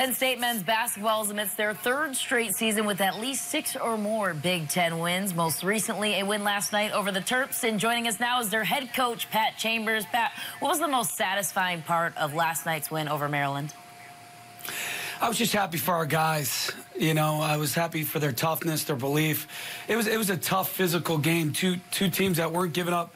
Penn State men's basketball is amidst their third straight season with at least 6 or more Big Ten wins. Most recently, a win last night over the Terps. And joining us now is their head coach, Pat Chambers. Pat, what was the most satisfying part of last night's win over Maryland? I was just happy for our guys. You know, I was happy for their toughness, their belief. It was a tough physical game. Two teams that weren't giving up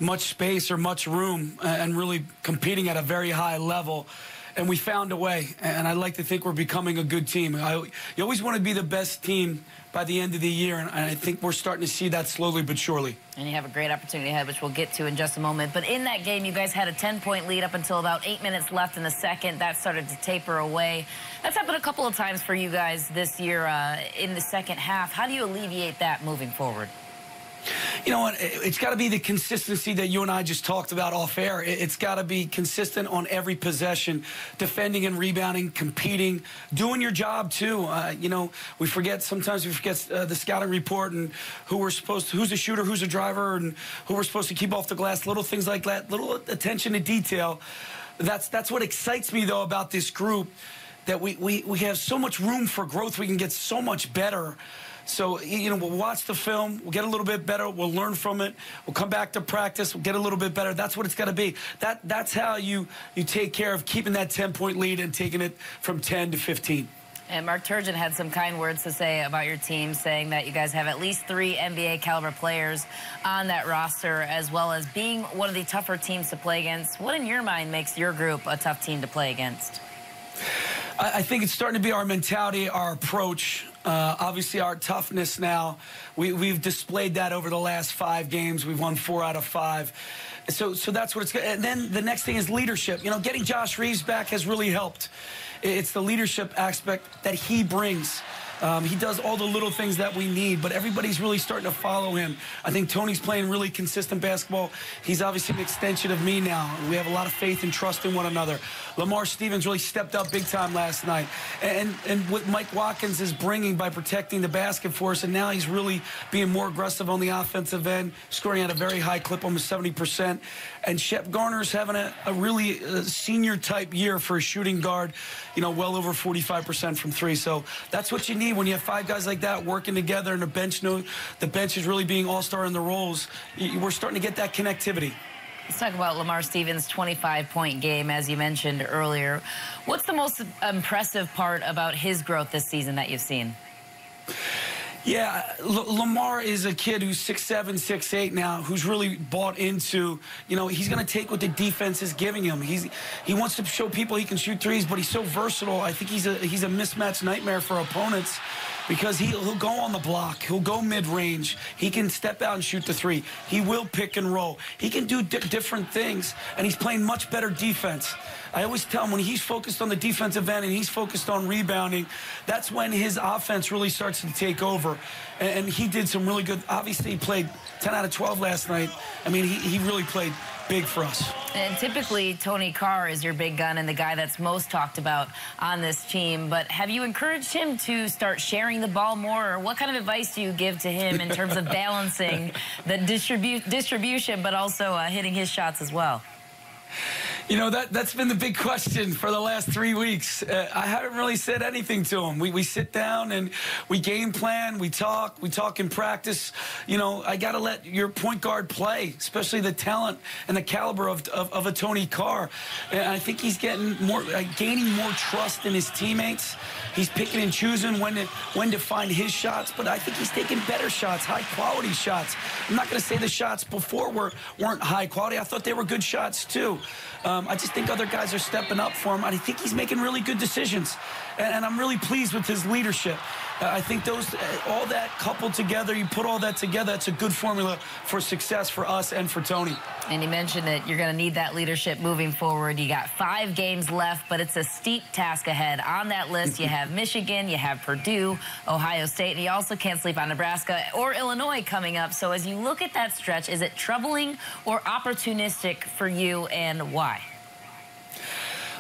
much space or much room and really competing at a very high level. And we found a way, and I like to think we're becoming a good team. You always want to be the best team by the end of the year, and I think we're starting to see that slowly but surely. And you have a great opportunity ahead, which we'll get to in just a moment. But in that game, you guys had a 10-point lead up until about 8 minutes left in the second. That started to taper away. That's happened a couple of times for you guys this year in the second half. How do you alleviate that moving forward? You know what? It's got to be the consistency that you and I just talked about off air. It's got to be consistent on every possession, defending and rebounding, competing, doing your job too. You know, sometimes we forget the scouting report and who's a shooter, who's a driver, and who we're supposed to keep off the glass. Little things like that, little attention to detail. That's what excites me though about this group. That we have so much room for growth. We can get so much better. So, you know, we'll watch the film, we'll get a little bit better, we'll learn from it, we'll come back to practice, we'll get a little bit better. That's what it's got to be. That's how you take care of keeping that 10-point lead and taking it from 10 to 15. And Mark Turgeon had some kind words to say about your team, saying that you guys have at least 3 NBA-caliber players on that roster, as well as being one of the tougher teams to play against. What, in your mind, makes your group a tough team to play against? I think it's starting to be our mentality, our approach, obviously our toughness now. We've displayed that over the last 5 games. We've won 4 out of 5. So that's what it's good. And then the next thing is leadership. You know, getting Josh Reeves back has really helped. It's the leadership aspect that he brings. He does all the little things that we need, but everybody's really starting to follow him. I think Tony's playing really consistent basketball. He's obviously an extension of me now. We have a lot of faith and trust in one another. Lamar Stevens really stepped up big time last night. And what Mike Watkins is bringing by protecting the basket for us, and now he's really being more aggressive on the offensive end, scoring at a very high clip, almost 70%. And Shep Garner's having a really senior-type year for a shooting guard, you know, well over 45% from 3. So that's what you need when you have 5 guys like that working together, and the bench is really being all-star in the roles. We're starting to get that connectivity. Let's talk about Lamar Stevens' 25-point game, as you mentioned earlier. What's the most impressive part about his growth this season that you've seen? Yeah, Lamar is a kid who's 6'7", 6'8" now, who's really bought into, you know, he's going to take what the defense is giving him. He wants to show people he can shoot threes, but he's so versatile. I think he's a mismatch nightmare for opponents because he'll go on the block. He'll go mid-range. He can step out and shoot the 3. He will pick and roll. He can do different things, and he's playing much better defense. I always tell him when he's focused on the defensive end and he's focused on rebounding, that's when his offense really starts to take over. And he did some really good. Obviously, he played 10 out of 12 last night. I mean, he really played big for us. And typically, Tony Carr is your big gun and the guy that's most talked about on this team. But have you encouraged him to start sharing the ball more? Or what kind of advice do you give to him in terms of balancing the distribution, but also hitting his shots as well? You know, that's been the big question for the last 3 weeks. I haven't really said anything to him. We sit down and we game plan, we talk in practice. You know, I got to let your point guard play, especially the talent and the caliber of a Tony Carr. And I think he's gaining more trust in his teammates. He's picking and choosing when to find his shots, but I think he's taking better shots, high-quality shots. I'm not going to say the shots before weren't high quality. I thought they were good shots, too. I just think other guys are stepping up for him. I think he's making really good decisions, and I'm really pleased with his leadership. I think all that coupled together, you put all that together, that's a good formula for success for us and for Tony. And you mentioned that you're going to need that leadership moving forward. You got 5 games left, but it's a steep task ahead. On that list, you have Michigan, you have Purdue, Ohio State, and you also can't sleep on Nebraska or Illinois coming up. So as you look at that stretch, is it troubling or opportunistic for you, and why?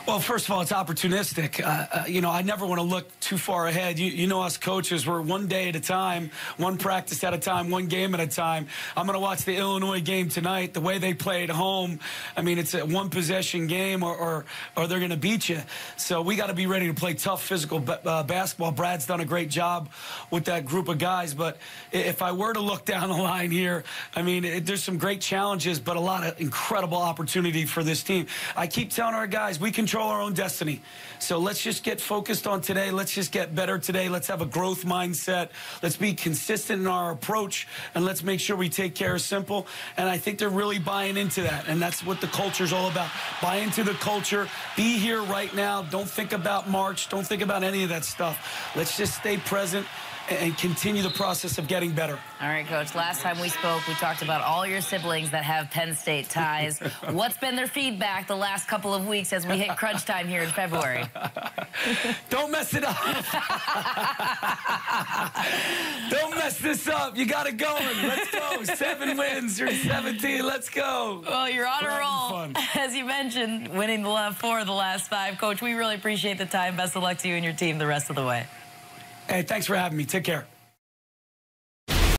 Well, first of all, it's opportunistic. You know, I never want to look too far ahead. You know us coaches, we're one day at a time, one practice at a time, one game at a time. I'm going to watch the Illinois game tonight, the way they play at home. I mean, it's a one-possession game or they're going to beat you. So we got to be ready to play tough, physical basketball. Brad's done a great job with that group of guys. But if I were to look down the line here, I mean, there's some great challenges, but a lot of incredible opportunity for this team. I keep telling our guys, we control our own destiny. So let's just get focused on today. Let's just get better today. Let's have a growth mindset. Let's be consistent in our approach, and let's make sure we take care of simple. And I think they're really buying into that, and that's what the culture's all about. Buy into the culture. Be here right now. Don't think about March. Don't think about any of that stuff. Let's just stay present and continue the process of getting better. All right, Coach, last time we spoke, we talked about all your siblings that have Penn State ties. What's been their feedback the last couple of weeks as we hit crunch time here in February? Don't mess it up. Don't mess this up. You got it going. Let's go. 7 wins. You're 17. Let's go. Well, you're on a roll. As you mentioned, winning the 4 of the last 5. Coach, we really appreciate the time. Best of luck to you and your team the rest of the way. Hey, thanks for having me. Take care.